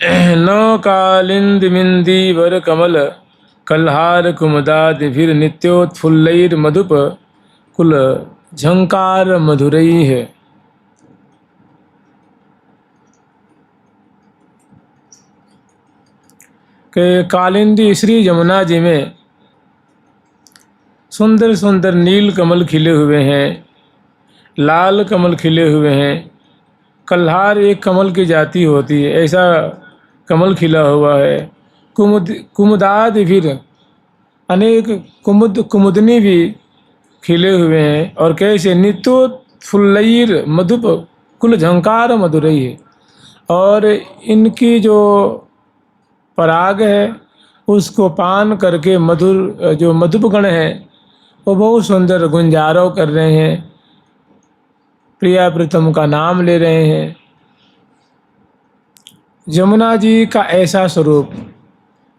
न कालिंद मिंदी वर कमल कल्हार कुमुदादिभिर नित्योत्फुल्लैर मधुप कुल झंकार मधुरई है। के कालिंदी श्री यमुना जी में सुंदर सुंदर नील कमल खिले हुए हैं, लाल कमल खिले हुए हैं। कल्हार एक कमल की जाति होती है, ऐसा कमल खिला हुआ है। कुमुदादि फिर अनेक कुमुदनी भी खिले हुए हैं। और कैसे नित्योत्फुल्लैर मधुप कुल झंकार मधुरई है। और इनकी जो पराग है उसको पान करके मधुर जो मधुपगण है वो बहुत सुंदर गुंजारों कर रहे हैं, प्रिया प्रीतम का नाम ले रहे हैं। यमुना जी का ऐसा स्वरूप,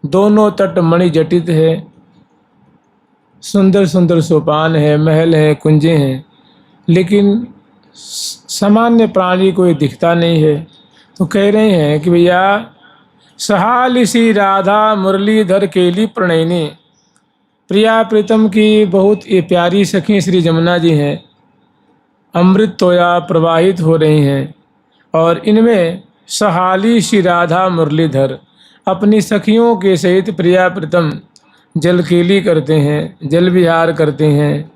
दोनों तट मणि जटित है, सुंदर सुंदर सोपान है, महल है, कुंजे हैं, लेकिन सामान्य प्राणी को ये दिखता नहीं है। तो कह रहे हैं कि भैया सहाल सी राधा मुरलीधर केली प्रणयनी, प्रिया प्रीतम की बहुत ये प्यारी सखी श्री यमुना जी हैं, अमृत तोया प्रवाहित हो रही हैं। और इनमें सहाली श्री राधा मुरलीधर अपनी सखियों के सहित प्रिया प्रीतम जल केली करते हैं, जल विहार करते हैं।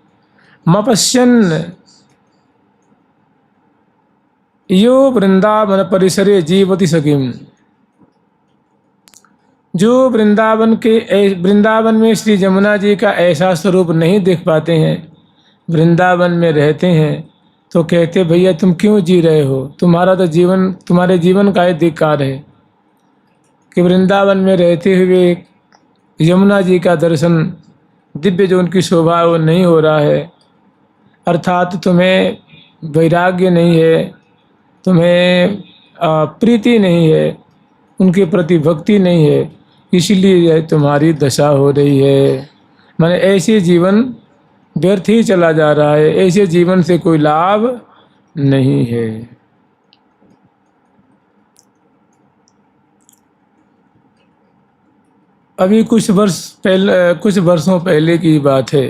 मपश्यन यो वृंदावन परिसरे जीवति सखीम, जो वृंदावन में श्री यमुना जी का ऐसा स्वरूप नहीं देख पाते हैं, वृंदावन में रहते हैं, तो कहते भैया तुम क्यों जी रहे हो, तुम्हारा तो जीवन, तुम्हारे जीवन का ही धिक्कार है कि वृंदावन में रहते हुए यमुना जी का दर्शन, दिव्य जो उनकी शोभा वो नहीं हो रहा है। अर्थात तुम्हें वैराग्य नहीं है, तुम्हें प्रीति नहीं है, उनके प्रति भक्ति नहीं है, इसलिए तुम्हारी दशा हो रही है। माने ऐसे जीवन व्यर्थ ही चला जा रहा है, ऐसे जीवन से कोई लाभ नहीं है। अभी कुछ वर्षों पहले की बात है।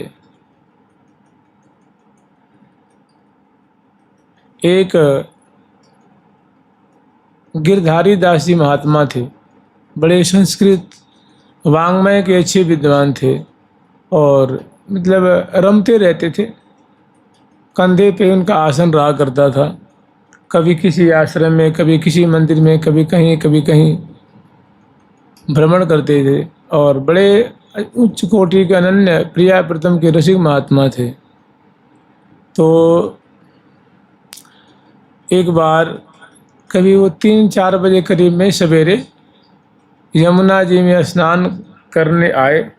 एक गिरधारी दास जी महात्मा थे, बड़े संस्कृत वांग्मय के अच्छे विद्वान थे और मतलब रमते रहते थे। कंधे पे उनका आसन रहा करता था, कभी किसी आश्रम में, कभी किसी मंदिर में, कभी कहीं भ्रमण करते थे और बड़े उच्च कोटि के अनन्य प्रिया प्रीतम के रसिक महात्मा थे। तो एक बार कभी वो 3-4 बजे करीब में सवेरे यमुना जी में स्नान करने आए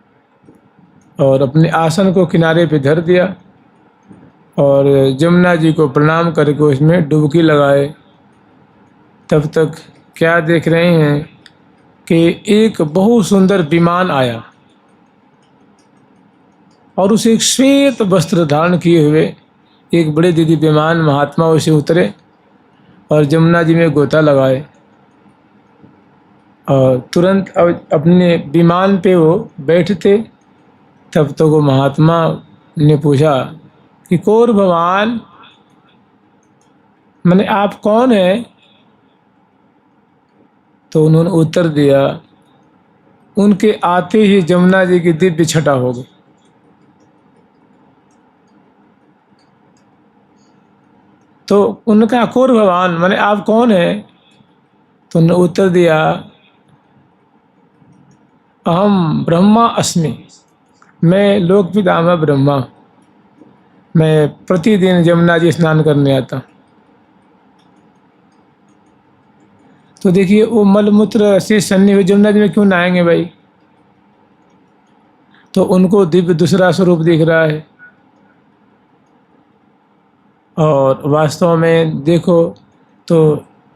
और अपने आसन को किनारे पे धर दिया और यमुना जी को प्रणाम करके उसमें डुबकी लगाए। तब तक क्या देख रहे हैं कि एक बहुत सुंदर विमान आया और उसे एक श्वेत वस्त्र धारण किए हुए एक बड़े दीदी विमान महात्मा उसे उतरे और यमुना जी में गोता लगाए और तुरंत अपने विमान पे वो बैठते। तब तो वो महात्मा ने पूछा कि कौर भगवान, मैंने आप कौन है? तो उन्होंने उत्तर दिया, उनके आते ही यमुना जी की दिव्य छटा हो गई। तो उनका कौर भगवान मैंने आप कौन है? तो उन्होंने उत्तर दिया, अहम ब्रह्मा अस्मि, मैं लोक पितामह ब्रह्मा, मैं प्रतिदिन यमुना जी स्नान करने आता। तो देखिए वो मलमूत्र से सन्नी हुए यमुना जी में क्यों नहाएंगे भाई? तो उनको दिव्य दूसरा स्वरूप दिख रहा है। और वास्तव में देखो तो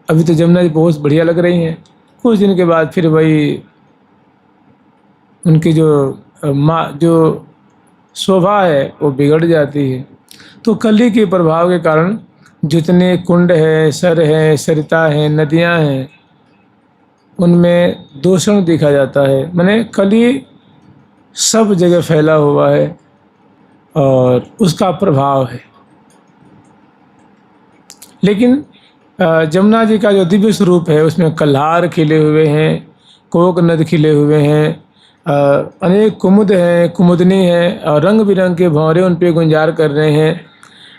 अभी तो यमुना जी बहुत बढ़िया लग रही हैं, कुछ दिन के बाद फिर वही उनकी जो शोभा है वो बिगड़ जाती है। तो कली के प्रभाव के कारण जितने कुंड हैं, सर हैं, सरिता हैं, नदियां हैं, उनमें दूषण देखा जाता है, माने कली सब जगह फैला हुआ है और उसका प्रभाव है। लेकिन जमुना जी का जो दिव्य स्वरूप है उसमें कल्हार खिले हुए हैं, कोक नद खिले हुए हैं, अनेक कुमुद हैं, कुमुदनी हैं और रंग बिरंग के भंवरे उन पे गुंजार कर रहे हैं,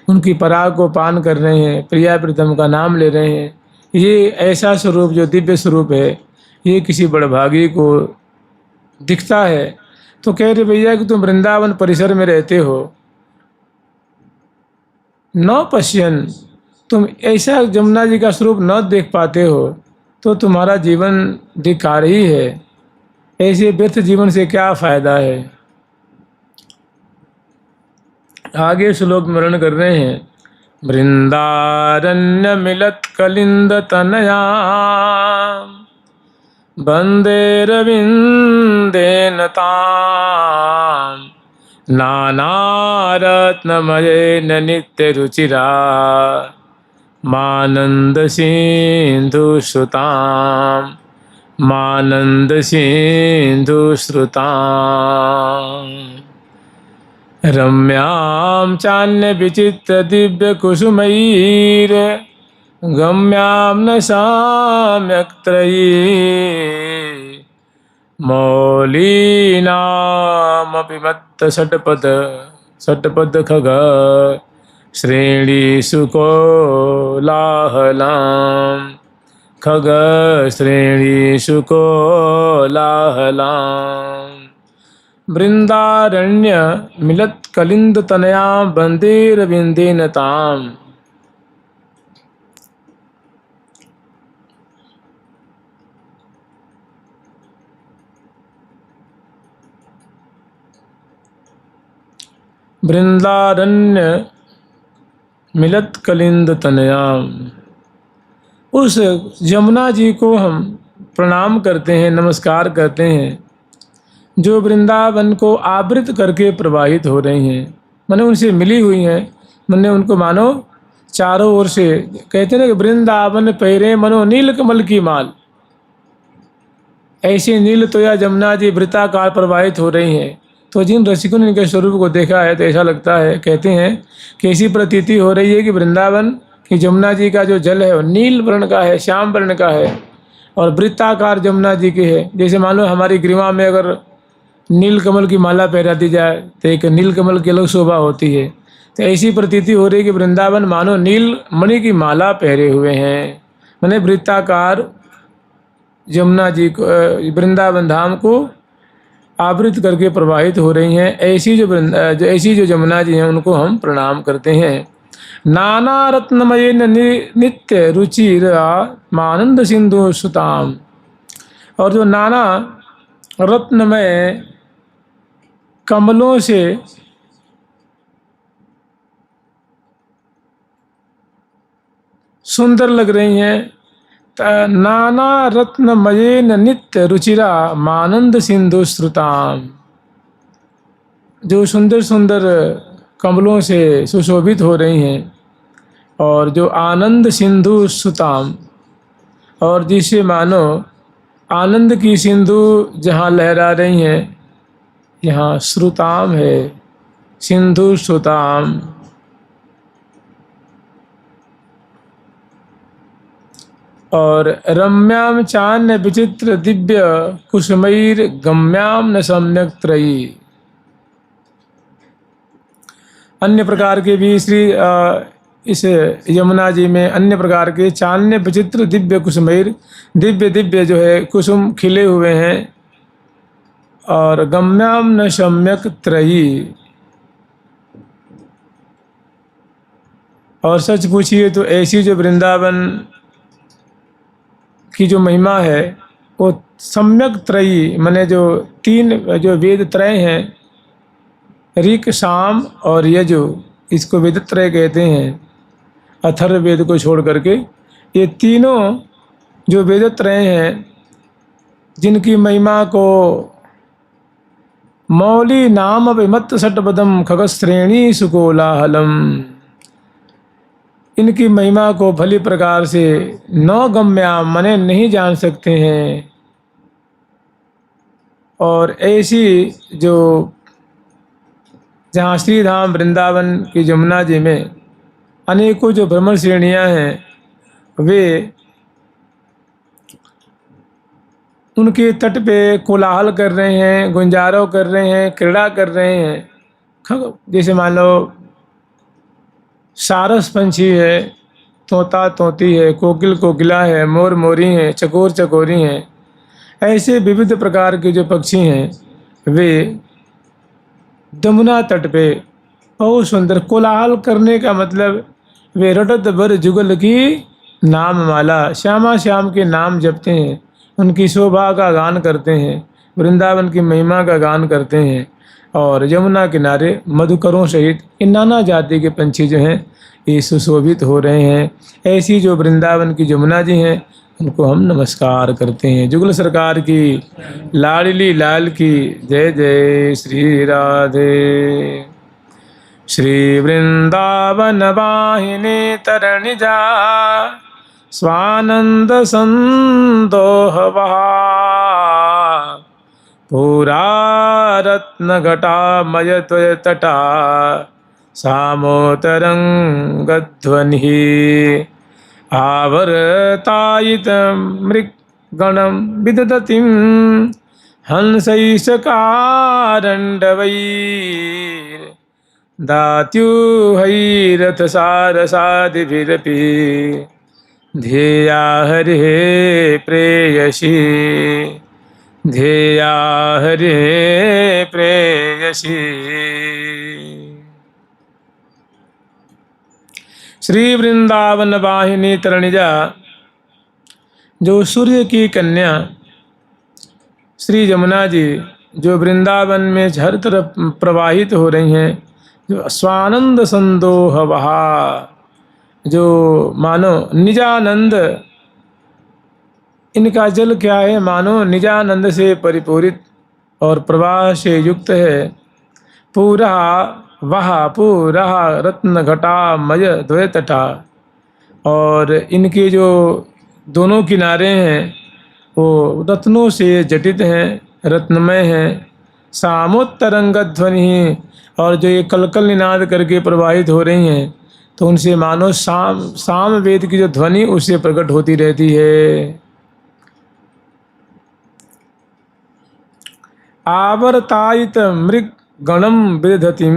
उनकी पराग को पान कर रहे हैं, प्रिया प्रीतम का नाम ले रहे हैं। ये ऐसा स्वरूप जो दिव्य स्वरूप है ये किसी बड़भागी को दिखता है तो कह रहे भैया कि तुम वृंदावन परिसर में रहते हो, न पश्यन, तुम ऐसा जमुना जी का स्वरूप न देख पाते हो तो तुम्हारा जीवन धिक्कार ही है। ऐसे व्यर्थ जीवन से क्या फायदा है। आगे श्लोक में वर्णन कर रहे हैं, वृंदारण्य मिलत कलिंद तनया वंदे रविंदेन ताम नानारत्नमयेन नित्य रुचिरा मानंद सिंधु श्रुताम मानंद सिंधु श्रुताम रम्यां चान्य विचित्र दिव्य कुसुमैर गम्यां न साम्यक् त्रयी मौलीनामपि मत्त षट्पद खग श्रेणीषु कोलाहलां खग श्रेणीषु कोलाहलां वृंदारण्य मिलत कलिंद तनया वंदे रविंदेन ताम। वृंदारण्य मिलत कलिंद तनयाम, उस जमुना जी को हम प्रणाम करते हैं, नमस्कार करते हैं जो वृंदावन को आवृत करके प्रवाहित हो रही हैं, माने उनसे मिली हुई हैं, मैंने उनको मानो चारों ओर से। कहते हैं ना कि वृंदावन पैरे मनो नील कमल की माल, ऐसे नील तो या जमुना जी वृत्ताकार प्रवाहित हो रही हैं। तो जिन रसिकों ने इनके स्वरूप को देखा है तो ऐसा लगता है, कहते हैं कि ऐसी प्रतीति हो रही है कि वृंदावन की जमुना जी का जो जल है वो नील वर्ण का है, श्याम वर्ण का है और वृत्ताकार जमुना जी की है। जैसे मान लो हमारी ग्रीवा में अगर नील कमल की माला पहरा दी जाए तो एक नील कमल की अलग शोभा होती है। तो ऐसी प्रतीति हो रही है कि वृंदावन मानो नील मणि की माला पहरे हुए हैं, माने वृत्ताकार जमुना जी को, वृंदावन धाम को आवृत करके प्रवाहित हो रही हैं। ऐसी जो जमुना जी हैं उनको हम प्रणाम करते हैं। नाना रत्नमय नित्य रुचिरा मानंद सिंधु सुताम, और जो नाना रत्नमय कमलों से सुंदर लग रही हैं, नाना रत्नमयेन नित्य रुचिरा मानंद सिंधु श्रुताम, जो सुंदर सुंदर कमलों से सुशोभित हो रही हैं और जो आनंद सिंधु श्रुताम, और जिसे मानो आनंद की सिंधु जहाँ लहरा रही हैं यहाँ श्रुताम है, सिंधु श्रुताम। और रम्याम चान्य विचित्र दिव्य कुसुमैर गम्याम न सम्यक त्रयी, अन्य प्रकार के भी श्री इस यमुना जी में अन्य प्रकार के चान्य विचित्र दिव्य कुसुमैर, दिव्य दिव्य जो है कुसुम खिले हुए हैं और गम्याम न सम्यक त्रयी, और सच पूछिए तो ऐसी जो वृंदावन की जो महिमा है वो सम्यक त्रयी, माने जो तीन जो वेद त्रय हैं, ऋक साम और यजु, इसको वेद त्रय कहते हैं, अथर्व वेद को छोड़ करके। ये तीनों जो वेद त्रय हैं जिनकी महिमा को मौली नाम विमत्त षट्पदम खगश्रेणी सुकोलाहलम, इनकी महिमा को भली प्रकार से न गम्या मने नहीं जान सकते हैं, और ऐसी जो जहाँ श्री धाम वृंदावन की जमुना जी में अनेकों जो भ्रमण श्रेणियाँ हैं, वे उनके तट पे कोलाहल कर रहे हैं, गुंजारों कर रहे हैं, क्रीड़ा कर रहे हैं। जैसे मान लो सारस पंछी है, तोता तोती है, कोकिल कोकिला है, मोर मोरी हैं, चकोर चकोरी हैं। ऐसे विविध प्रकार के जो पक्षी हैं वे यमुना तट पे बहुत सुंदर कोलाहल करने का मतलब वे रटत बर जुगल की नाम माला, श्यामा श्याम के नाम जपते हैं, उनकी शोभा का गान करते हैं, वृंदावन की महिमा का गान करते हैं। और यमुना किनारे मधुकरों सहित इन नाना जाति के पंछी जो हैं ये सुशोभित हो रहे हैं। ऐसी जो वृंदावन की यमुना जी हैं उनको हम नमस्कार करते हैं। जुगल सरकार की लाडली लाल की जय जय श्री राधे। श्री वृंदावन वाहिनी तरणी जा स्वानंद संदोह वहा पूरा रत्न घटा मय त्वय तटा सामोतरंगध्वनि आवर्तायित मृगगणं विदधतिं हंसैषकारण्डवैः दात्युहैरथसारसादिभिरपि ध्येया हरिः प्रेयसी, ध्येया हरिः प्रेयसी। श्री वृंदावन वाहिनी तरणिजा, जो सूर्य की कन्या श्री यमुना जी जो वृंदावन में हर तरफ प्रवाहित हो रही हैं, जो स्वानंद संदोह वहा, जो मानो निजानंद, इनका जल क्या है, मानो निजानंद से परिपूरित और प्रवाह से युक्त है। पूरा वहा पूरा रत्न घटा मय द्वय तटा, और इनके जो दोनों किनारे हैं वो रत्नों से जटित हैं, रत्नमय हैं। सामोत्तरंग ध्वनि, और जो ये कलकल निनाद करके प्रवाहित हो रही हैं तो उनसे मानो साम वेद की जो ध्वनि उससे प्रकट होती रहती है। आवर्तायित मृग गणम विदधतिम,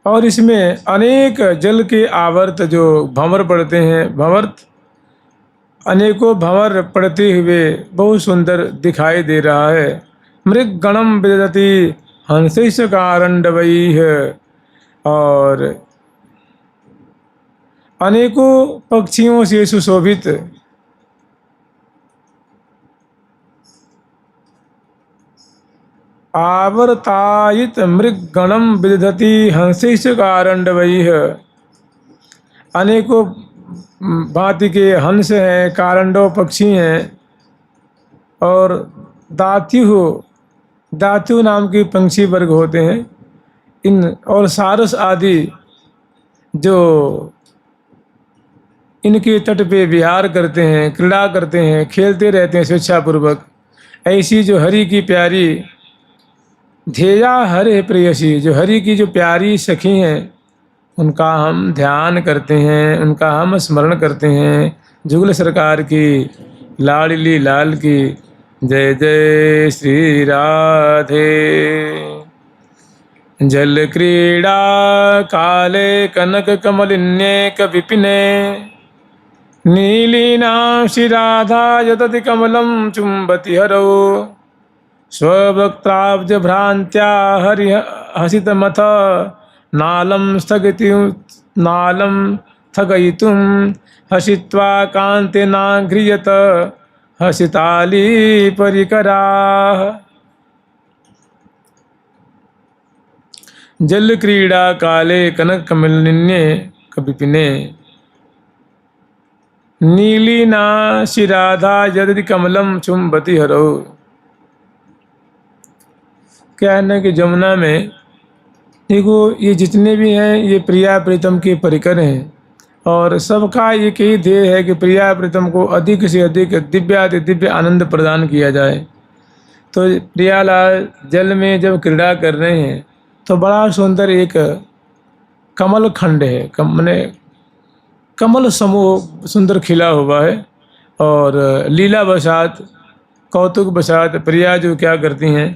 और इसमें अनेक जल के आवर्त जो भंवर पड़ते हैं, भंवर्त अनेकों भंवर पड़ते हुए बहुत सुंदर दिखाई दे रहा है। मृग गणम विदधति हंसैषकारण्डवैः, और अनेकों पक्षियों से सुशोभित आवर्तायित मृगगणम विदधति हंसैषकारण्डवैः, अनेकों भांति के हंस हैं, कारंडव पक्षी हैं, और दात्यु नाम के पंछी वर्ग होते हैं इन, और सारस आदि जो इनके तट पे विहार करते हैं, क्रीड़ा करते हैं, खेलते रहते हैं स्वेच्छापूर्वक। ऐसी जो हरि की प्यारी ध्येया हरे प्रेयसी, जो हरि की जो प्यारी सखी हैं उनका हम ध्यान करते हैं, उनका हम स्मरण करते हैं। जुगल सरकार की लाडली लाल की जय जय श्री राधे। जल क्रीड़ा काले कनक कमलिन्ये कविपिने नीलीनां श्रीराधा यदति कमलं चुम्बति हरौ स्वभक्ताब्ज भ्रांत्या हरि हसितमथ नालं स्थगयितुं हसित्वा कान्तेनाघ्रियत हसिताली परिकराः। जल क्रीड़ा काले कनक कमलिन्ये कविपिने नीलीना श्रीराधा यदि कमलम चुम्बति हरौ। क्या है ना कि यमुना में देखो ये जितने भी हैं ये प्रिया प्रीतम के परिकर हैं, और सबका एक ही ध्येय है कि प्रिया प्रीतम को अधिक से अधिक दिव्याति दिव्य आनंद प्रदान किया जाए। तो प्रियालाल जल में जब क्रीड़ा कर रहे हैं तो बड़ा सुंदर एक कमल खंड है, माने कमल समूह सुंदर खिला हुआ है। और लीला बसात, कौतुक बसात प्रिया जो क्या करती हैं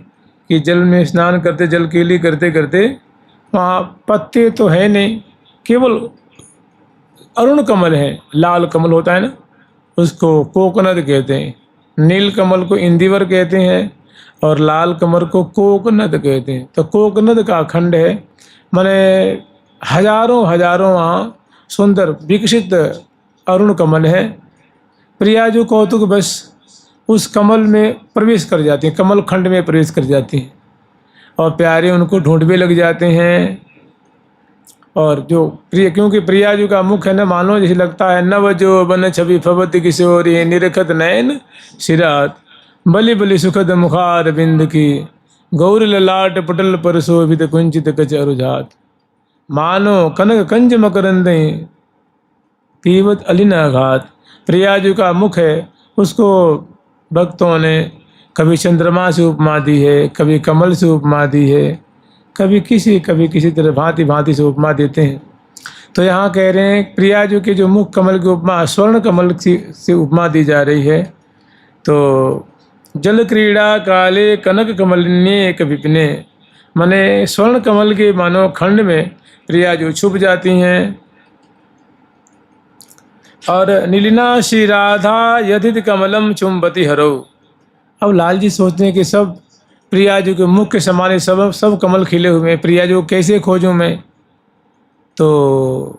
कि जल में स्नान करते, जल केली करते करते वहाँ पत्ते तो है नहीं, केवल अरुण कमल है। लाल कमल होता है ना, उसको कोकोनट कहते हैं। नील कमल को इंदिवर कहते हैं और लाल कमल को कोकोनट कहते हैं। तो कोकोनट का खंड है, माने हजारों हजारों वहाँ सुंदर विकसित अरुण कमल है। प्रिया जो कौतुक बस उस कमल में प्रवेश कर जाती हैं, कमल खंड में प्रवेश कर जाती हैं और प्यारे उनको ढूंढने लग जाते हैं। और जो प्रिय, क्योंकि प्रिया जी का मुख है ना, मानो जैसे लगता है नव जो बन छवि फवत किशोरी निरखत नयन सिरात बलि बलि सुखद मुखार बिंद की गौर ललाट पटल पर शोभित कुंचित कच अरुझात मानो कनक कंज मकरंद पीवत अलिनाघात। प्रिया जी का मुख है, उसको भक्तों ने कभी चंद्रमा से उपमा दी है, कभी कमल से उपमा दी है, कभी किसी तरह भांति भांति से उपमा देते हैं। तो यहाँ कह रहे हैं प्रिया जी के जो मुख कमल की उपमा स्वर्ण कमल से उपमा दी जा रही है। तो जल क्रीड़ा काले कनक कमलिन्ये एक विपिने, माने स्वर्ण कमल के मानो खंड में प्रिया जो छुप जाती हैं। और नीलिना श्री राधा यदित कमलम चुंबती हरो। अब लाल जी सोचते हैं कि सब प्रिया जी के मुख के समान सब कमल खिले हुए हैं, प्रिया जी को कैसे खोजूं मैं। तो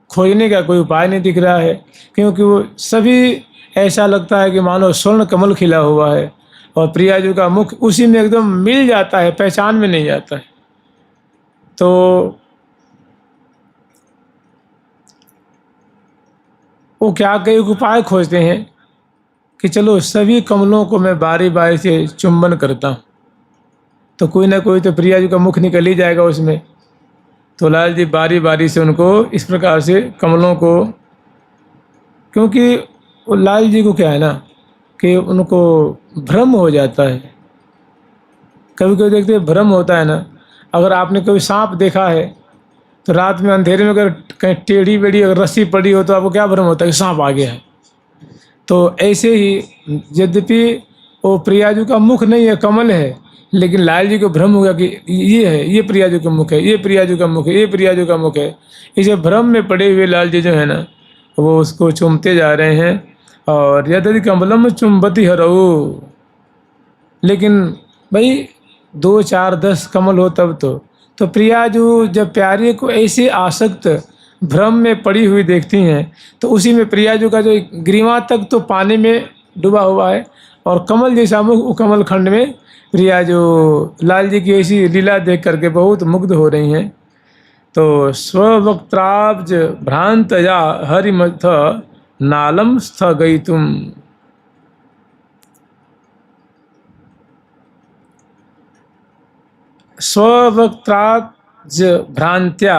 खोजने का कोई उपाय नहीं दिख रहा है, क्योंकि वो सभी ऐसा लगता है कि मानो स्वर्ण कमल खिला हुआ है और प्रिया जी का मुख उसी में एकदम मिल जाता है, पहचान में नहीं आता है। तो वो क्या कई उपाय खोजते हैं कि चलो सभी कमलों को मैं बारी बारी से चुंबन करता हूँ, तो कोई ना कोई तो प्रिया जी का मुख निकल ही जाएगा उसमें। तो लाल जी बारी बारी से उनको इस प्रकार से कमलों को, क्योंकि वो लाल जी को क्या है ना कि उनको भ्रम हो जाता है। कभी कभी देखते हैं भ्रम होता है ना, अगर आपने कभी सांप देखा है तो रात में अंधेरे में अगर कहीं टेढ़ी बेढ़ी अगर रस्सी पड़ी हो तो आपको क्या भ्रम होता है कि सांप आ गया है। तो ऐसे ही यद्यपि वो प्रिया जी का मुख नहीं है, कमल है, लेकिन लाल जी को भ्रम हो गया कि ये है, ये प्रिया जी का मुख है, ये प्रिया जी का मुख है, ये प्रिया जी का मुख है। इसे भ्रम में पड़े हुए लाल जी जो है ना, वो उसको चूमते जा रहे हैं। और यदि कमलम चुंबती हरऊ, लेकिन भाई 2 4 10 कमल हो तब तो प्रिया जो जब प्यारे को ऐसे आसक्त भ्रम में पड़ी हुई देखती हैं तो उसी में प्रिया जी का जो ग्रीवा तक तो पानी में डूबा हुआ है और कमल जैसा मुख कमल खंड में प्रिया जो लाल जी की ऐसी लीला देख करके बहुत मुग्ध हो रही हैं। तो स्ववक्त्राब्ज भ्रांतया हरिमथ नालम स्थगयितुम, स्ववक्त्राब्ज भ्रांत्या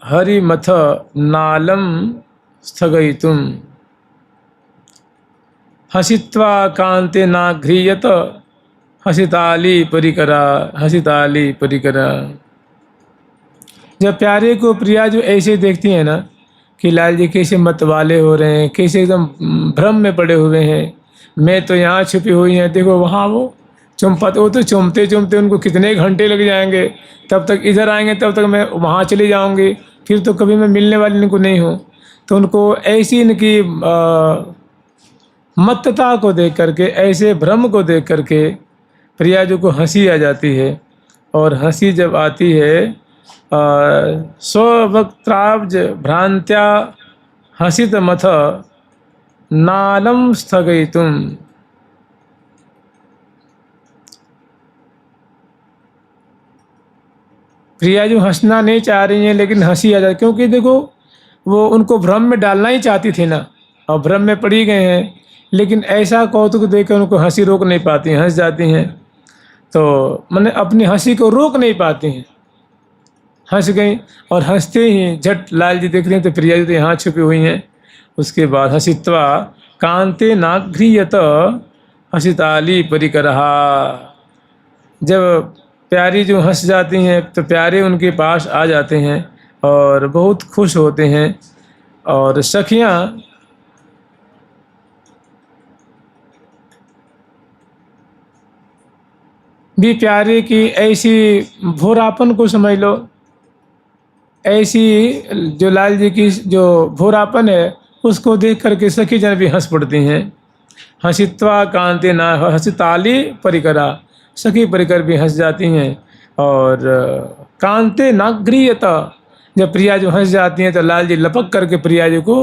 हरिमथ नालम स्थगयितुम हसित्वा कांते नाघ्रियत हसिताली परिकरा, हसिताली परिकरा। जब प्यारे को प्रिया जो ऐसे देखती है ना कि लाल जी कैसे मतवाले हो रहे हैं, कैसे एकदम भ्रम में पड़े हुए हैं, मैं तो यहाँ छुपी हुई हैं, देखो वहाँ वो वो तो चुमते चुमते उनको कितने घंटे लग जाएंगे, तब तक इधर आएंगे तब तक मैं वहाँ चली जाऊँगी, फिर तो कभी मैं मिलने वाली इनको नहीं हूँ। तो उनको ऐसी इनकी मत्तता को देख करके, ऐसे भ्रम को देख करके प्रिया जी को हंसी आ जाती है। और हंसी जब आती है स्ववक्त्राब्ज भ्रांत्या हसित मथ नालम स्थगयितुम, प्रिया जो हंसना नहीं चाह रही हैं लेकिन हंसी आ जाती, क्योंकि देखो वो उनको भ्रम में डालना ही चाहती थी ना, और भ्रम में पड़ी गए हैं, लेकिन ऐसा कौतुक देखकर उनको हंसी रोक नहीं पाती, हंस जाती हैं। तो मैंने अपनी हंसी को रोक नहीं पाती हैं, हंस गई। और हंसते ही झट लाल जी देख रहे हैं तो प्रिया जी तो यहाँ छुपी हुई हैं। उसके बाद हसित्वा कांते नाघ्रियत हसिताली परिकरहा, जब प्यारी जो हंस जाती हैं तो प्यारे उनके पास आ जाते हैं और बहुत खुश होते हैं। और सखियाँ भी प्यारे की ऐसी भोरापन को समझ लो, ऐसी जो लाल जी की जो भोरापन है उसको देख करके सखी जन भी हंस पड़ती हैं। हंसित्वा कांते ना हंसिताली परिकरा, सखी परिकर भी हंस जाती हैं। और कांते नागरीयता, जब प्रिया जो हंस जाती हैं तो लाल जी लपक करके प्रिया जी को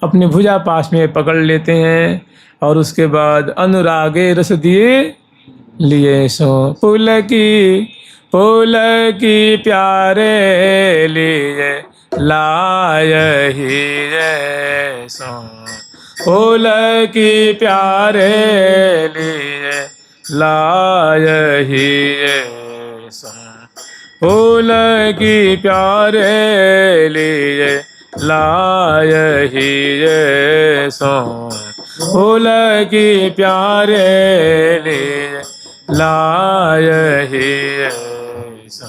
अपनी भुजा पास में पकड़ लेते हैं। और उसके बाद अनुरागे रस दिए लिए सो फूल की प्यारे लिए लाय ही सो, फूल की प्यारे लिए लाय ही सो, फूल की प्यारे लिए लाय ही सो, फूल की प्यारे लिए लाय ही सो।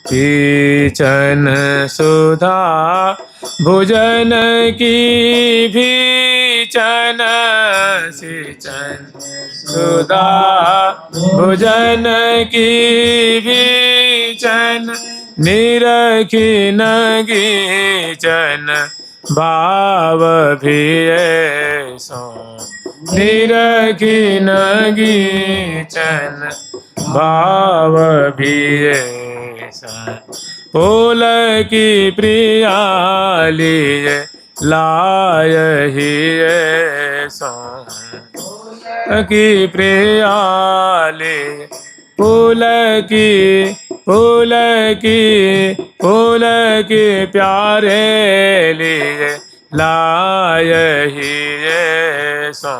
पीचन सुधा भुजन की भीचन सिंचन सुधा भुजन की भीचन निरखी नगीचन भाव भी सो, निरखी नगीचन भाव भी फूल की प्रिया लिए लाय ही सो, की प्रिया लिए फूल की प्यारे लिए लाय ही सो,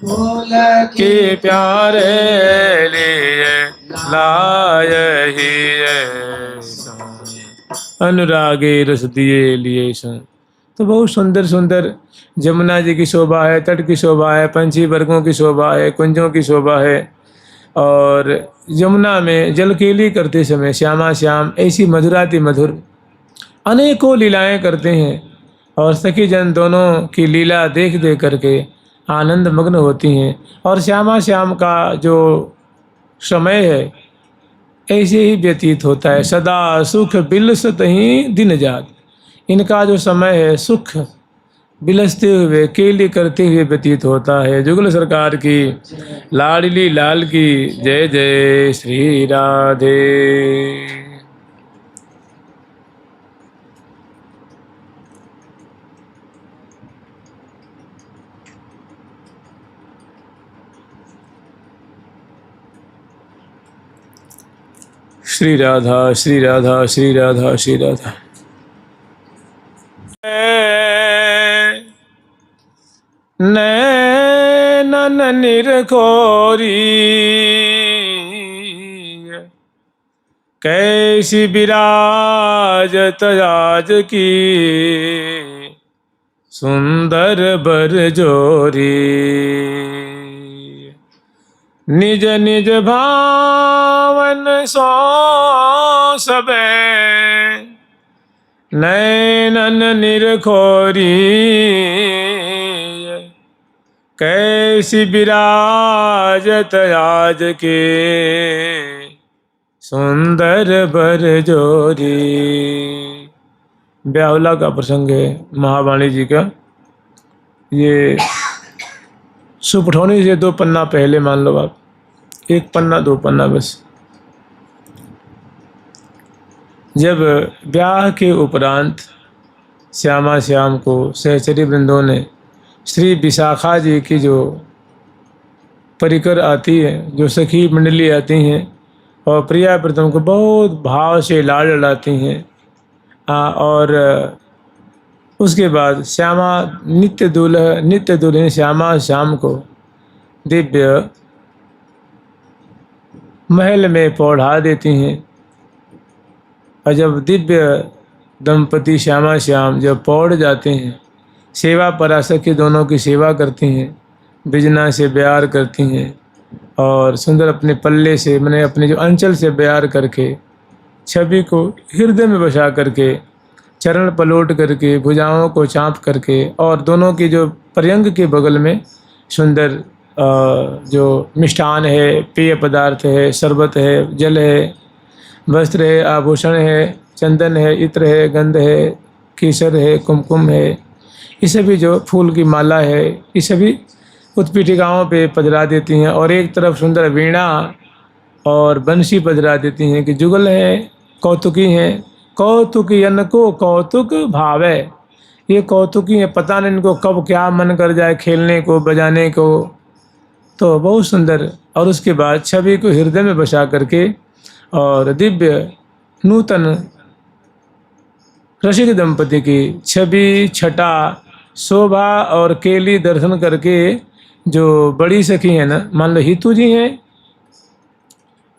फूल की प्यारे लिए लाय ही सो, अनुरागे रस दिए लिए सो। तो बहुत सुंदर सुंदर जमुना जी की शोभा है, तट की शोभा है, पंछी वर्गों की शोभा है, कुंजों की शोभा है। और यमुना में जलकेली करते समय श्यामा श्याम ऐसी मधुराति मधुर अनेकों लीलाएं करते हैं। और सखी जन दोनों की लीला देख देख करके आनंद मग्न होती हैं। और श्यामा श्याम का जो समय है ऐसे ही व्यतीत होता है, सदा सुख बिलसत ही दिन जात। इनका जो समय है सुख बिलसते हुए केली करते हुए व्यतीत होता है। जुगल सरकार की लाडली लाल की जय जय श्री राधे। श्री राधा श्री राधा श्री राधा श्री राधा। नैनन निरखोरी कैसी विराजत आज की, सुंदर बरजोरी निज निज भावन सो सबे, नैनन निरखोरी कैसी विराजत आज के, सुंदर बरजोरी। ब्याहुला का प्रसंग है महावाणी जी का। ये सुपठौनी से 2 पन्ना पहले मान लो आप, 1 पन्ना 2 पन्ना बस। जब ब्याह के उपरांत श्यामा श्याम को सहचरी वृंदों ने श्री विशाखा जी की जो परिकर आती है, जो सखी मंडली आती हैं और प्रिया प्रीतम को बहुत भाव से लाड लड़ाती हैं। और उसके बाद श्यामा नित्य दुल्हन श्यामा श्याम को दिव्य महल में पौढ़ा देती हैं। और जब दिव्य दंपति श्यामा श्याम जब पौढ़ जाते हैं, सेवा पराशर के दोनों की सेवा करती हैं, बिजना से ब्यार करती हैं और सुंदर अपने पल्ले से मैंने अपने जो अंचल से बयार करके छवि को हृदय में बसा करके चरण पलोट करके भुजाओं को चाँप करके और दोनों की जो पर्यंग के बगल में सुंदर जो मिष्ठान है, पेय पदार्थ है, शरबत है, जल है, वस्त्र है, आभूषण है, चंदन है, इत्र है, गंध है, केसर है, कुमकुम है, ये सभी जो फूल की माला है, ये सभी उत्पीठिकाओं पे पधरा देती हैं। और एक तरफ सुंदर वीणा और बंसी पधरा देती हैं कि जुगल है, कौतुकी हैं, कौतुकियन को कौतुक भावे। ये कौतुकी हैं, पता नहीं इनको कब क्या मन कर जाए खेलने को, बजाने को। तो बहुत सुंदर। और उसके बाद छवि को हृदय में बसा करके और दिव्य नूतन रसिक दंपति की छवि, छटा, शोभा और केली दर्शन करके जो बड़ी सखी हैं ना, मान लो हितू जी हैं,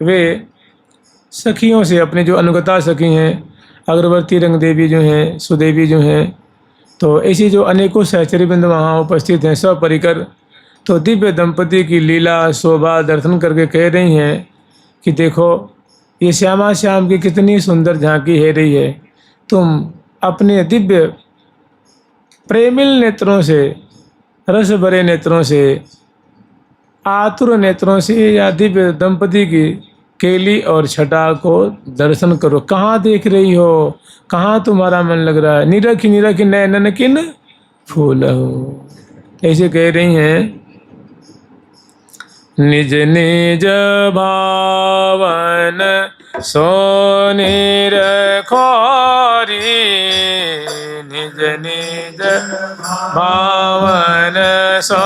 वे सखियों से अपने जो अनुगता सखी हैं, अग्रवर्ती रंग देवी जो हैं, सुदेवी जो हैं, तो ऐसी जो अनेकों सहचरी बिंदु वहाँ उपस्थित हैं सपरिकर, तो दिव्य दंपति की लीला शोभा दर्शन करके कह रही हैं कि देखो ये श्यामा श्याम की कितनी सुंदर झांकी है रही है। तुम अपने दिव्य प्रेमिल नेत्रों से, रस भरे नेत्रों से, आतुर नेत्रों से या दिव्य दंपति की केली और छटा को दर्शन करो। कहाँ देख रही हो, कहाँ तुम्हारा मन लग रहा है। निरखी निरखी नयनन किन फूल हो, ऐसे कह रही हैं। निज निज भावन सोनिर खोरी, निज निज भावन सो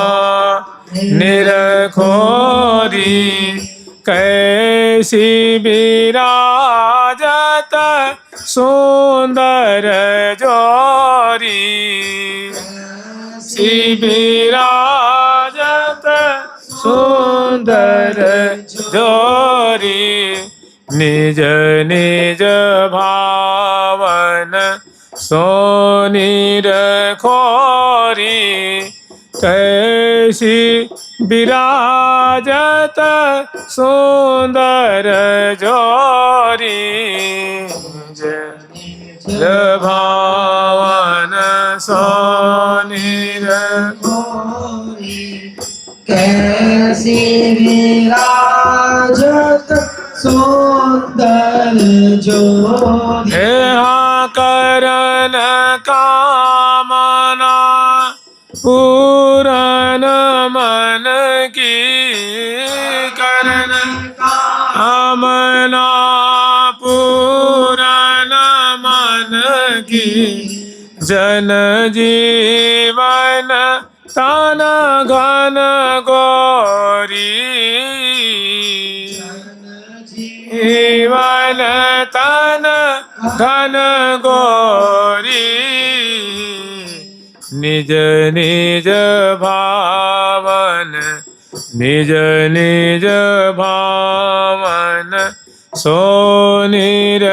निरखोरी, कैसी विराजत सुंदर जोरी, सी विराजत सुंदर जोरी, निज निज भावन सोनिर खोरी, कैसी विराजत सुंदर जोरी, निज भावन सोनिर खोरी, कैसी विराजत सुंदर जोरी। यहाँ करन कामना पूरन मन की, करन कामना पूरन मन की, जन जीवन तन घन गौरी, जीवन तन घन गौरी, निज निज भावन, निज निज भावन सोनिर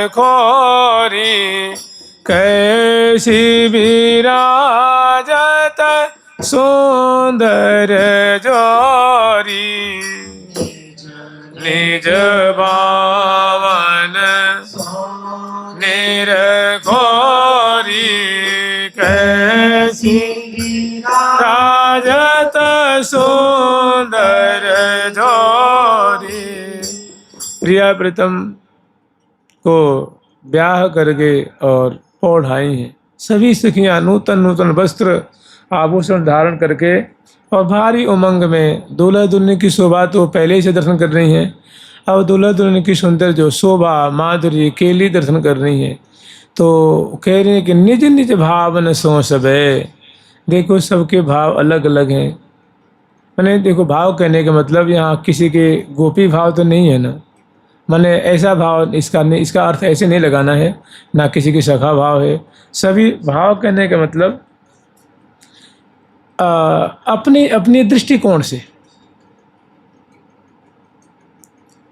खोरी, कैसी विराजत सुंदर जोरी, निज भावन निरखोरी, कैसी विराजत सुंदर जोरी। प्रिया प्रीतम को ब्याह करके और पौढ़ाई हैं। सभी सखियां नूतन नूतन वस्त्र आभूषण धारण करके और भारी उमंग में दूल्हा दुल्हन की शोभा तो पहले ही से दर्शन कर रही हैं। अब दूल्हा दुल्हन की सुंदर जो शोभा माधुरी केली दर्शन कर रही हैं। तो कह रही हैं कि निज निज भावन सो सबे। देखो सबके भाव अलग अलग हैं। मैंने देखो भाव कहने का मतलब यहाँ किसी के गोपी भाव तो नहीं है ना, मैंने ऐसा भाव इसका अर्थ ऐसे नहीं लगाना है, ना किसी की सखा भाव है। सभी भाव कहने का मतलब अपनी अपनी दृष्टिकोण से।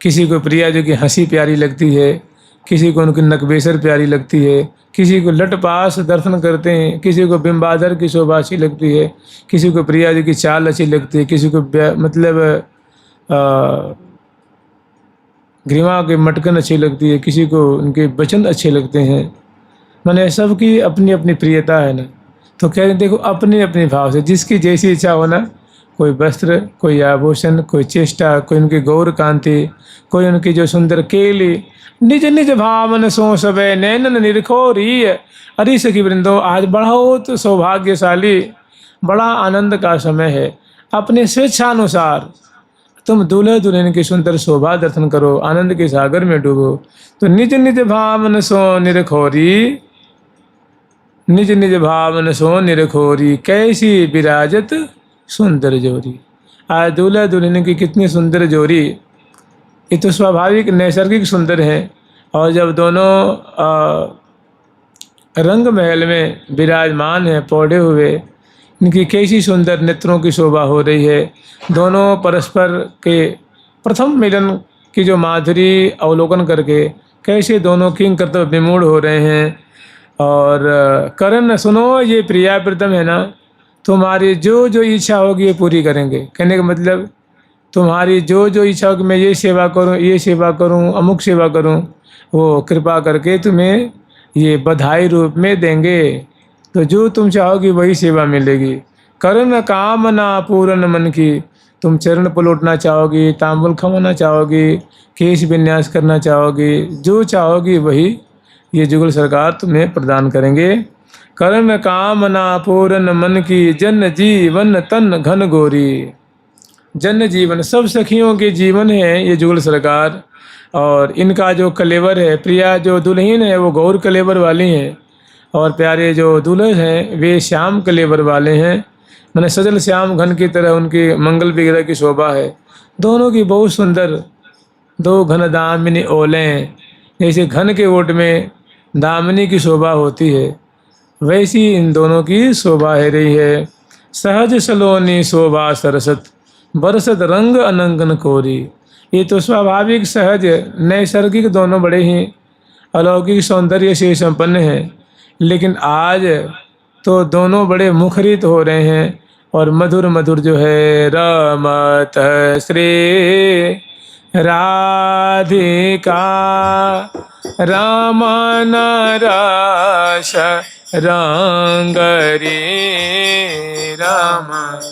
किसी को प्रिया जो कि हंसी प्यारी लगती है, किसी को उनकी नकबेसर प्यारी लगती है, किसी को लटपास दर्शन करते हैं, किसी को बिंबाधर की शोभा अच्छी लगती है, किसी को प्रिया जी की चाल अच्छी लगती है, किसी को मतलब ग्रीवा के मटकन अच्छी लगती है, किसी को उनके वचन अच्छे लगते हैं। मैंने सबकी अपनी अपनी प्रियता है ना। तो कह रहे देखो अपने अपने भाव से जिसकी जैसी इच्छा हो ना, कोई वस्त्र, कोई आभूषण, कोई चेष्टा, कोई उनकी गौर कांति, कोई उनकी जो सुंदर केली, निज निज भावन सो सबे नैनन निरखोरी। अरे सखी वृंदो, आज बहुत सौभाग्यशाली, बड़ा आनंद का समय है। अपने स्वेच्छानुसार तुम दूल्हे दुल्हन की सुंदर शोभा दर्शन करो, आनंद के सागर में डूबो। तो निज निज भावन सो निरखोरी, निज निज भावन सो निरखोरी, कैसी विराजत सुंदर जोरी। आज दूल्हा दुल्हन की कितनी सुंदर जोरी, ये तो स्वाभाविक नैसर्गिक सुंदर है। और जब दोनों रंग महल में विराजमान हैं पौधे हुए, इनकी कैसी सुंदर नेत्रों की शोभा हो रही है। दोनों परस्पर के प्रथम मिलन की जो माधुरी अवलोकन करके कैसे दोनों किंग कर्तव्य विमूढ़ हो रहे हैं। और करण सुनो ये प्रिया प्रीतम है ना, तुम्हारी जो जो इच्छा होगी ये पूरी करेंगे। कहने का मतलब तुम्हारी जो जो इच्छा होगी, मैं ये सेवा करूं, ये सेवा करूं, अमुक सेवा करूं, वो कृपा करके तुम्हें ये बधाई रूप में देंगे। तो जो तुम चाहोगी वही सेवा मिलेगी। करण कामना पूर्ण मन की, तुम चरण पलटना चाहोगी, तांबुल खवाना चाहोगी, केश विन्यास करना चाहोगी, जो चाहोगी वही ये जुगल सरकार तुम्हें प्रदान करेंगे। करण कामना पूर्ण मन की, जन जीवन तन घन गोरी। जन जीवन, सब सखियों के जीवन है ये जुगल सरकार। और इनका जो कलेवर है, प्रिया जो दुल्हन है वो गौर कलेवर वाली हैं, और प्यारे जो दूल्हे हैं वे श्याम कलेवर वाले हैं। मैंने सजल श्याम घन की तरह उनकी मंगल विग्रह की शोभा है। दोनों की बहुत सुंदर दो घन दामिनी ओलें, जैसे घन के ओट में दामिनी की शोभा होती है, वैसी इन दोनों की शोभा है रही है। सहज सलोनी शोभा सरसत, बरसत रंग अनंगन कोरी। ये तो स्वाभाविक सहज नैसर्गिक दोनों बड़े ही अलौकिक सौंदर्य से संपन्न हैं, लेकिन आज तो दोनों बड़े मुखरित हो रहे हैं। और मधुर मधुर जो है रमत श्री राधिका रमन रस रंगरी, रमत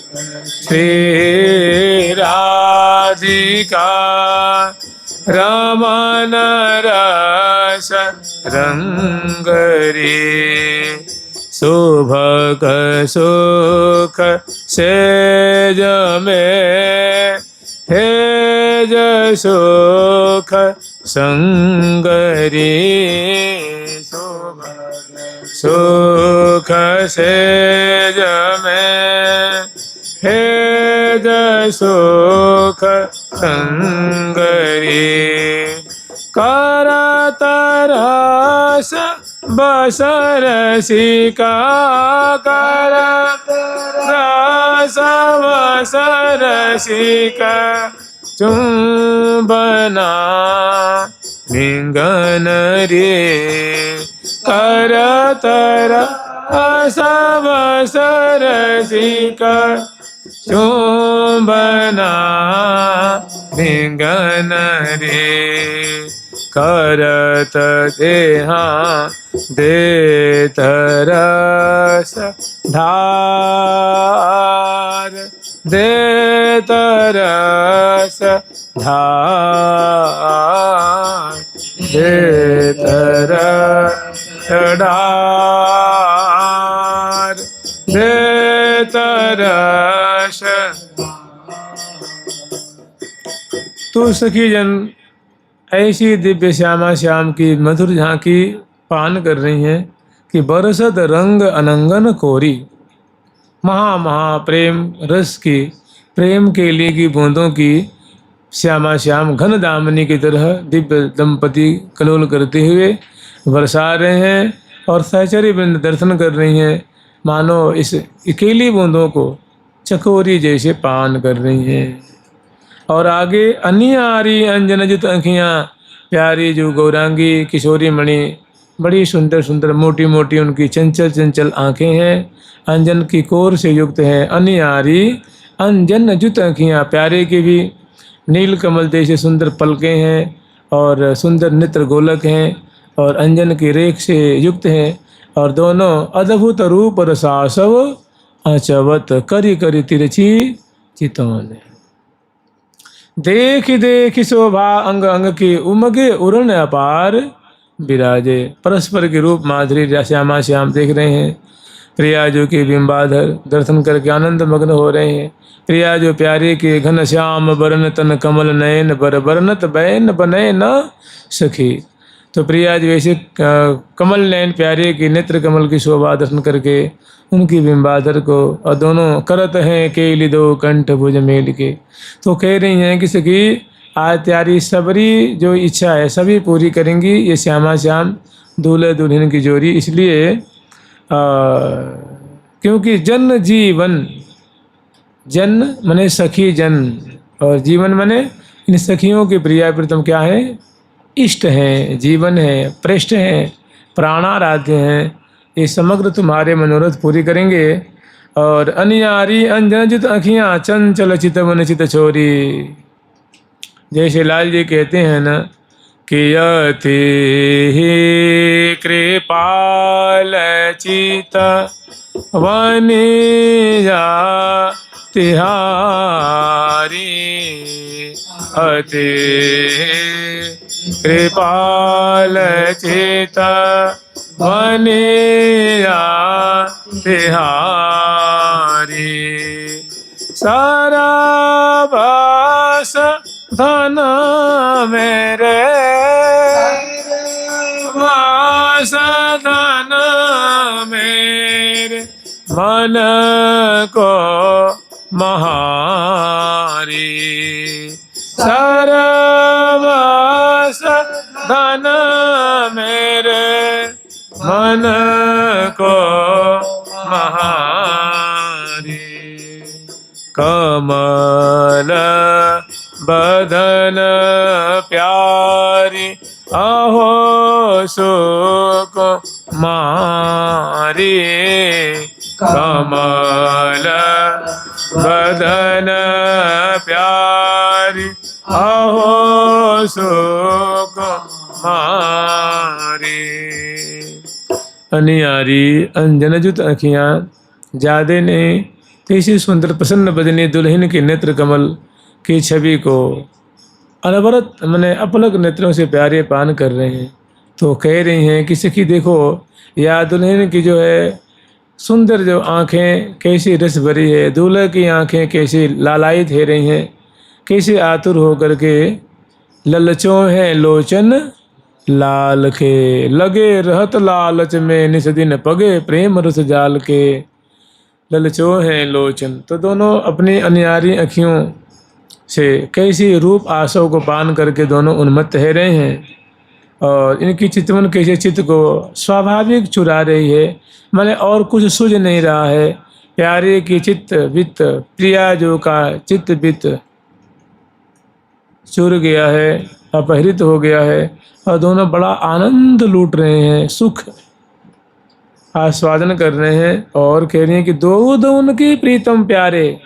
श्री राधिका रमन रस रंगरी। शोभक सुख सेज में हेज सुख संगरी। सुख सेज में हेज सुख संगरी। करत रस बसर सिका, करत रस बसर सिका, चुंबना मिंगन रे। करत रस बसर सिका, चुंबना मिंगन रे। करत देहा देत रस धार, देत रस धार, देत रस धार, देत रस। तो सखी जन ऐसी दिव्य श्यामा श्याम की मधुर झांकी पान कर रही हैं कि बरसत रंग अनंगन कोरी। महा प्रेम रस की, प्रेम के लिए की बूंदों की श्यामा श्याम घन दामिनी की तरह दिव्य दंपति कलोल करते हुए बरसा रहे हैं और सहचरी वृंद दर्शन कर रही हैं, मानो इस अकेली बूंदों को चकोरी जैसे पान कर रही हैं। और आगे अनियारी अंजन जुत आँखियाँ, प्यारी जो गौरांगी किशोरी मणि, बड़ी सुंदर सुंदर मोटी मोटी उनकी चंचल चंचल आँखें हैं, अंजन की कोर से युक्त हैं। अनियारी अंजन जुत आँखियाँ, प्यारे की भी नील कमल जैसे सुंदर पलकें हैं और सुंदर नेत्र गोलक हैं और अंजन की रेख से युक्त हैं और दोनों अद्भुत रूप रसासव अचवत करी करी तिरछी चितौन। देख देख शोभा अंग अंग की उमगे उरण अपार विराजे। परस्पर के रूप माधुरी श्यामा श्याम देख रहे हैं। प्रिया जो के बिंबाधर दर्शन करके आनंद मग्न हो रहे हैं। प्रिया जो प्यारे के घन श्याम बरन तन कमल नयन बर बरनत बैन बने न सखी। तो प्रिया जो ऐसे कमल नयन प्यारे के नेत्र कमल की शोभा दर्शन करके उनकी बिंबाधर को और दोनों करत हैं केली दो कंठ भुज मेल के। तो कह रही हैं कि सखी आज त्यारी सबरी जो इच्छा है सभी पूरी करेंगी ये श्यामा श्याम दूल्हे दुल्हन की जोड़ी। इसलिए क्योंकि जन जीवन, जन मने सखी जन और जीवन मने इन सखियों के प्रिया प्रीतम क्या है, इष्ट हैं, जीवन है, पृष्ठ हैं, प्राणाराध्य हैं। ये समग्र तुम्हारे मनोरथ पूरी करेंगे। और अनियारी अंजन जित अखियाँ चंचल चित मन चित छोरी। जैसे लाल जी कहते हैं ना कि यति ही कृपाल चित वनिया तिहारी अति कृपाल चित वनिया तिहारी। सारा भास धन मेरे वास धन मेरे मन को महारी। सर्वस धन मेरे मन को महारी। कमल बदन प्यारी अहो सुख मारी। कमल बदन प्यारी अहो सुख मारी। अनियारी अंजन जुत अखियाँ जादे ने तीसरी सुंदर प्रसन्न बदनी दुल्हन के नेत्र कमल की छवि को अनवरत मैंने अपलक नेत्रों से प्यारे पान कर रहे हैं। तो कह रही हैं कि सखी देखो या दुल्हन की जो है सुंदर जो आँखें कैसी रस भरी है, दूल्हे की आँखें कैसी लालायित हो रही हैं, कैसे आतुर हो करके ललचों हैं लोचन लाल के। लगे रहत लालच में निस दिन पगे प्रेम रस जाल के। ललचों हैं लोचन, तो दोनों अपनी अनियारी अखियों से कैसी रूप आशों को पान करके दोनों उन्मत्त है रहे हैं। और इनकी चितवन कैसे चित्त को स्वाभाविक चुरा रही है, मैंने और कुछ सूझ नहीं रहा है। प्यारे की चित्त वित्त प्रिया जो का चित्त वित्त चुर गया है, अपहरित हो गया है और दोनों बड़ा आनंद लूट रहे हैं, सुख आस्वादन कर रहे हैं। और कह रही हैं कि दो दो उनकी प्रीतम प्यारे।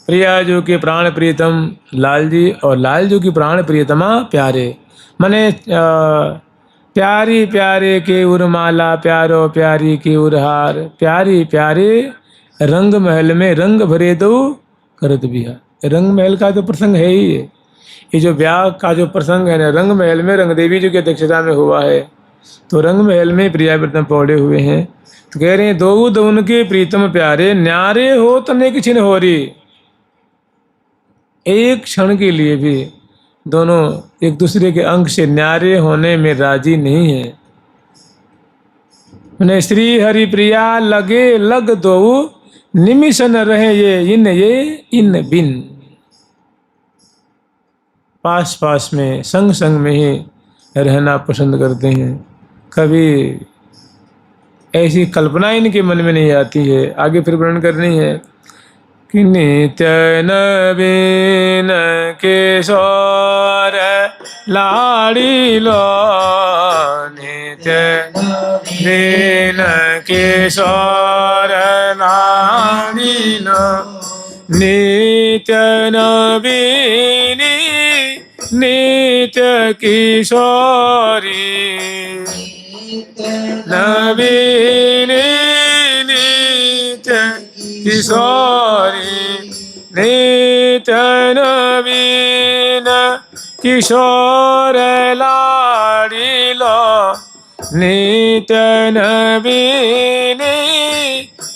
प्रिया जो के प्राण प्रीतम लाल जी और लाल जो की प्राण प्रियतमा प्यारे। मने प्यारी प्यारे के उर्माला प्यारो प्यारी की उरहार। प्यारी प्यारे रंग महल में रंग भरे दो करत बिहार। रंग महल का तो प्रसंग है ही है। ये जो ब्याह का जो प्रसंग है ना, रंग महल में रंग देवी जी की अध्यक्षता में हुआ है। तो रंग महल में प्रिया प्रीतम पौड़े हुए हैं। तो कह रहे हैं दो दो उनके प्रीतम प्यारे न्यारे हो तने किछिन होरी। एक क्षण के लिए भी दोनों एक दूसरे के अंग से न्यारे होने में राजी नहीं है। उन्हें श्री हरि प्रिया लगे लग दो निमिष न रहे ये इन बिन। पास पास में संग संग में ही रहना पसंद करते हैं। कभी ऐसी कल्पना इनके मन में नहीं आती है। आगे फिर वर्णन करनी है कि नित्य नवीन किशोर लाड़ी लो। नित्य नवीन किशोर लाड़ी लो। नित्य नवीनी नित्य किशोरी नवीनी नित्य किशोरी नित्य नवीन किशोर लाडीलो नित्य नवीनी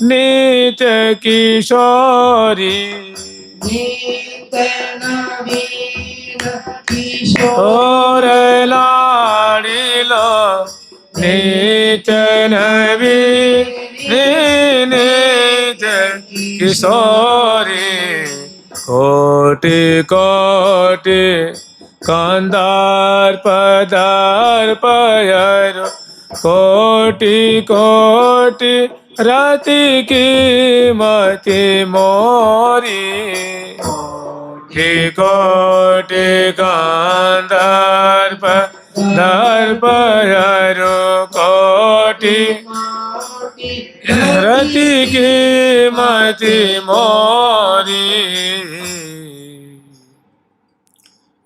नित्य किशोरी नित्य नवीन किशोर और लाडीलो नित्य नवीनी नित्य किशोरी कोटि कोटि कांदार पदार पयर कोटि कोटि रति की मति मोरी कोटि कोटि कांदार पदार पयर कोटि रति की मति मोरी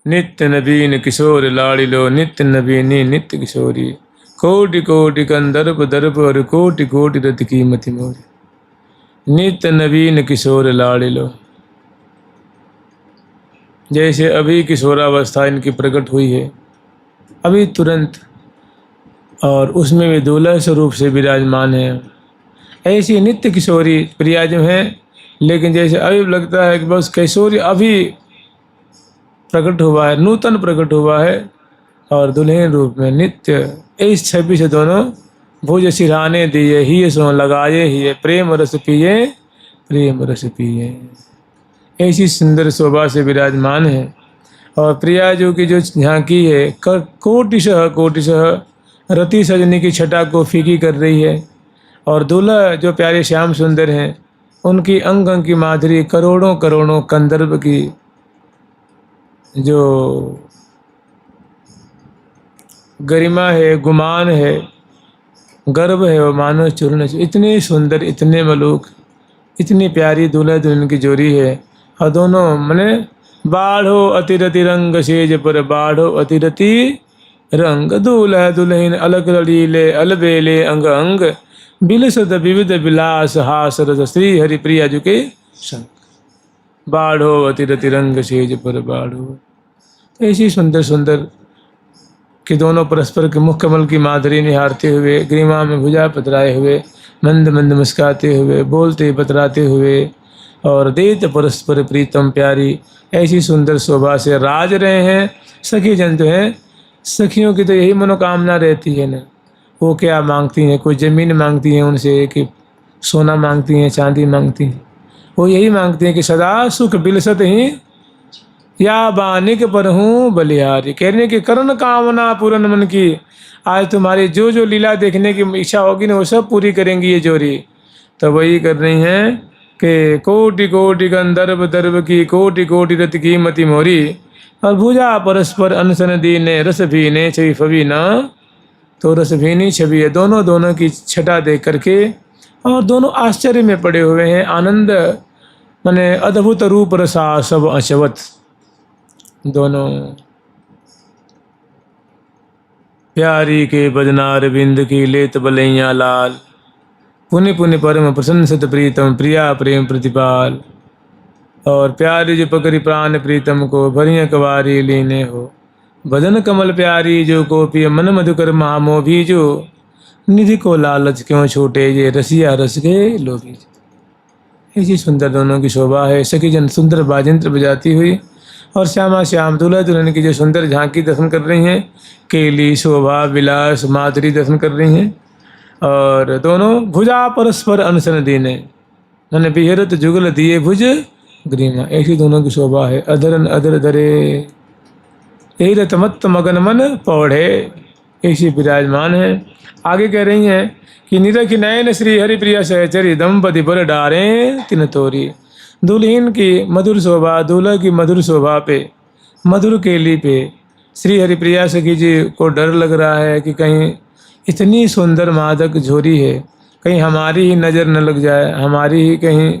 नित्य नवीन किशोर लाड़िलो नित्य नवीनी नित्य किशोरी कोटि कोटि कंदर्प दर्प और कोटि कोटि रति की मति मोरी नित्य नवीन किशोर लाड़िलो। जैसे अभी किशोरावस्था इनकी प्रकट हुई है अभी तुरंत, और उसमें भी दूल्हा स्वरूप से विराजमान है। ऐसी नित्य किशोरी प्रिया जो है, लेकिन जैसे अभी लगता है कि बस किशोरी अभी प्रकट हुआ है, नूतन प्रकट हुआ है, और दुल्हन रूप में नित्य इस छवि से दोनों भुज सिरहाने दिए ही सो लगाए ही प्रेम रस पिए प्रेम रस पिए। ऐसी सुंदर शोभा से विराजमान है। और प्रिया जो की जो झांकी है कोटिशः रति सजनी की छटा को फीकी कर रही है, और दूल्हा जो प्यारे श्याम सुंदर हैं उनकी अंग अंग की माधुरी करोड़ों करोड़ों कंदर्प की जो गरिमा है, गुमान है, गर्व है, वो मानो चूर्ण से इतने सुंदर, इतने मलूक, इतनी प्यारी दूल्हा दुल्हन की जोड़ी है। और दोनों मने बाढ़ो अतिरति रंग सेज पर बाढ़ो अतिरति रंग दूल्हा दुल्हन अलग लड़ीले अलबेले अंग अंग बिलसद विविध विलास हास रस श्री हरि प्रिया जुके संग बाढ़ो अतिरति रंग सेज पर बाढ़ो। ऐसी सुंदर सुंदर कि दोनों परस्पर के मुख कमल की माधुरी निहारते हुए, ग्रीमा में भुजा पतराए हुए, मंद मंद मुस्काते हुए, बोलते बतराते हुए, और देत परस्पर प्रीतम प्यारी ऐसी सुंदर शोभा से राज रहे हैं। सखी जन जो है, सखियों की तो यही मनोकामना रहती है ना, वो क्या मांगती हैं, कोई ज़मीन मांगती हैं उनसे कि सोना मांगती हैं, चांदी मांगती हैं, वो यही मांगती हैं कि सदा सुख बिलसत ही या बानिक पर हूँ बलिहारी। कहने की करण कामना पूरन मन की, आज तुम्हारी जो जो लीला देखने की इच्छा होगी ना वो सब पूरी करेंगी ये जोरी। तो वही कर रही हैं कि कोटि कोटि गंधर्व दर्व की कोटि कोटि रत की मति मोरी, और भुजा परस्पर अनसन दीने रस भीने छवि फवी न। तो रस भीनी छवि है दोनों दोनों की छटा देख करके, और दोनों आश्चर्य में पड़े हुए हैं। आनंद माने अद्भुत रूप रसा सब अचवत, दोनों प्यारी के बदनार बिंद की लेत बलैया लाल, पुनि पुनि परम प्रसन्न सत प्रीतम प्रिया प्रेम प्रतिपाल। और प्यारी जो पकड़ी प्राण प्रीतम को भरिया कवारी लीने हो, बदन कमल प्यारी जो कोपी मन मधुकर महामो भी जो, निधि को लालच क्यों छोटे ये रसिया रस के लोभी। ऐसी सुंदर दोनों की शोभा है। सखी जन सुंदर बाजंत्र बजाती हुई और श्यामा श्याम दूल्हा दुल्हन की जो सुंदर झांकी दर्शन कर रही हैं, केली शोभा विलास माधुरी दर्शन कर रही हैं। और दोनों भुजा परस्पर अनसन दीने, मैंने बिहरत जुगल दिए भुज ग्रीमा। ऐसी दोनों की शोभा है। अधरन अधर धरे यही रतमत्त मगन मन पौढ़े, ऐसी विराजमान है। आगे कह रही हैं कि निरख नयन श्री हरिप्रिया सहचरी दंपति पर डारे तिन तोरी। दुल्हन की मधुर शोभा, दूल्हा की मधुर शोभा पे, मधुर केली पे श्री हरिप्रिया सखी जी को डर लग रहा है कि कहीं इतनी सुंदर मादक झोरी है, कहीं हमारी ही नज़र न लग जाए, हमारी ही कहीं